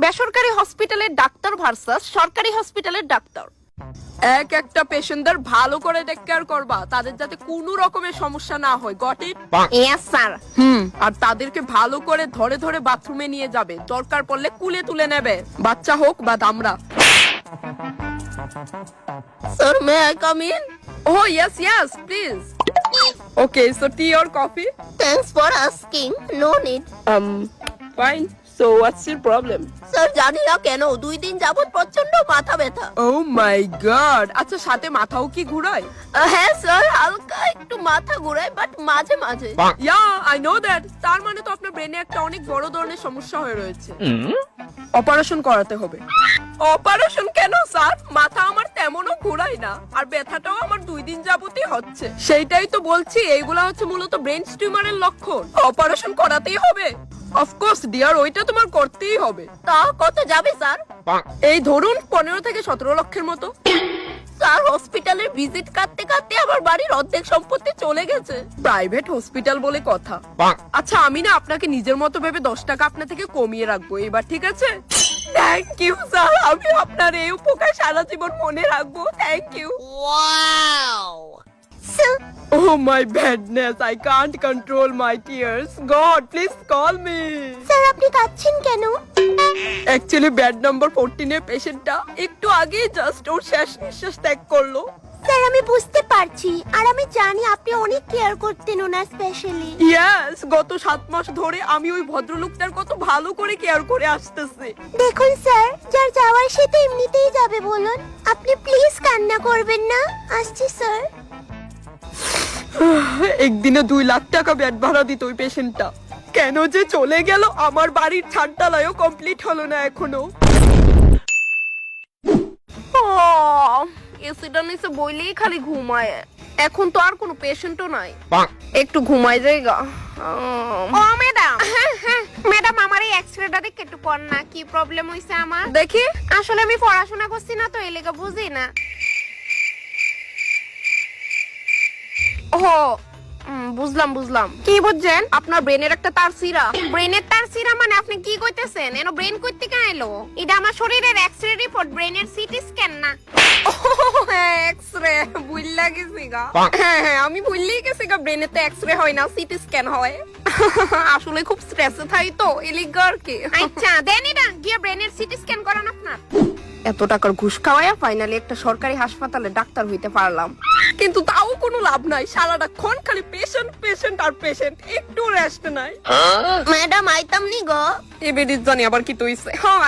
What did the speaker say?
বেসরকারি হসপিটালের doctor versus সরকারি হসপিটালের ডাক্তার। এক একটা পেশেন্টদের ভালো করে টেক কেয়ার করবা, তাদের যাতে কোনো রকমের সমস্যা না হয়। Got it? Yes sir. আর তাদেরকে ভালো করে ধরে ধরে বাথরুমে নিয়ে যাবে, দরকার পড়লে কুলে তুলে নেবে, বাচ্চা হোক বা দামড়া। Sir may I come in? Oh yes please. Okay, so tea or coffee? Thanks for asking, no need. Fine. So what's your problem? Sir জানি না কেন 2 দিন যাবত প্রচন্ড মাথা ব্যথা। Oh my god. আচ্ছা সাথে মাথাও কি ঘুরায়? হ্যাঁ স্যার, হালকা একটু মাথা ঘোরায়, বাট মাঝে মাঝে। Yeah, I know that. তার মানে তো আপনার ব্রেনে একটা অনেক বড় ধরনের সমস্যা হয়ে রয়েছে। অপারেশন করাতে হবে। অপারেশন কেন স্যার? মাথা আমার তেমনও ঘোরায় না, আর ব্যথাটাও আমার 2 দিন যাবতই হচ্ছে। সেইটাই তো বলছি, এইগুলা হচ্ছে মূলত ব্রেন টিউমারের লক্ষণ। অপারেশন করাতেই হবে। অফকোর্স ডিয়ার, ওইটা তোমার করতেই হবে। তা কত যাবে স্যার? এই ধরুন 15 থেকে 17 লক্ষের মতো। স্যার হসপিটালের ভিজিট কাটতে কাটতে আমার বাড়ির অর্ধেক সম্পত্তি চলে গেছে। প্রাইভেট হসপিটাল বলে কথা। আচ্ছা আমি না আপনাকে নিজের মতো ভেবে 10 টাকা আপনার থেকে কমিয়ে রাখবো এবার, ঠিক আছে? থ্যাংক ইউ স্যার, আমি আপনার এই উপকার সারা জীবন মনে রাখবো। Thank you. Wow. Oh my badness, I can't control my tears. God, please call me. Sir আপনি কাঁদছেন কেন? Actually bed number 14 এর পেশেন্টটা একটু আগে জাস্ট ওর শেষ নিঃশ্বাস ত্যাগ করলো। স্যার আমি বুঝতে পারছি, আর আমি জানি আপনি অনেক কেয়ার করতেন ওনার স্পেশালি। Yes, গত 7 মাস ধরে আমি ওই ভদ্রলোকটার কত ভালো করে কেয়ার করে আসতেছি। দেখুন স্যার, যার যাওয়ার সে তো এমনিতেই যাবে, বলুন আপনি প্লিজ কান্না করবেন না। আসছি স্যার। একদিনে 2 লাখ টাকা বেড ভাড়া দিত ওই পেশেন্টটা, কেন যে চলে গেল? আমার বাড়ির ছাদটালায়ও কমপ্লিট হলো না এখনো। এসিটা নিচে বইলেই খালি ঘুমায়। এখন তো আর কোনো পেশেন্টও নাই, একটু ঘুমাই যায়গা। ও ম্যাডাম, ম্যাডাম আমার এই এক্সরেটা দেখে একটু পড় না, কি প্রবলেম হইছে আমার দেখি। আসলে আমি পড়াশোনা করছি না তো, এলাকা বুঝি না। ও বুঝলাম। কি বুঝছেন? আপনার ব্রেনের একটা তার সিরা। ব্রেনের তার সিরা মানে আপনি কি কইতেছেন? এনো ব্রেন কই থেকে আইলো? এটা আমার শরীরের এক্সরে রিপোর্ট, ব্রেনের সিটি স্ক্যান না। এক্সরে বুঝলা গেছি গা। হ্যাঁ আমি ভুললেই গেছি গা, ব্রেনে তো এক্সরে হয় না, সিটি স্ক্যান হয়। আসলে খুব স্ট্রেসে থাই তো, এলিগা আর কি। আচ্ছা দেন এটা গিয়ে ব্রেনের সিটি স্ক্যান করান আপনার। এত টাকার ঘুষ খাওয়ায়া ফাইনালি একটা সরকারি হাসপাতালে ডাক্তার হইতে পারলাম, কিন্তু তাও কোনো লাভ নাই, সারাটাক্ষণ খালি পেশেন্ট আর পেশেন্ট, একটু রেস্ট নাই। ম্যাডাম আইতাম নি গো। এবেদিস জানি আবার কি তৈছে। হ্যাঁ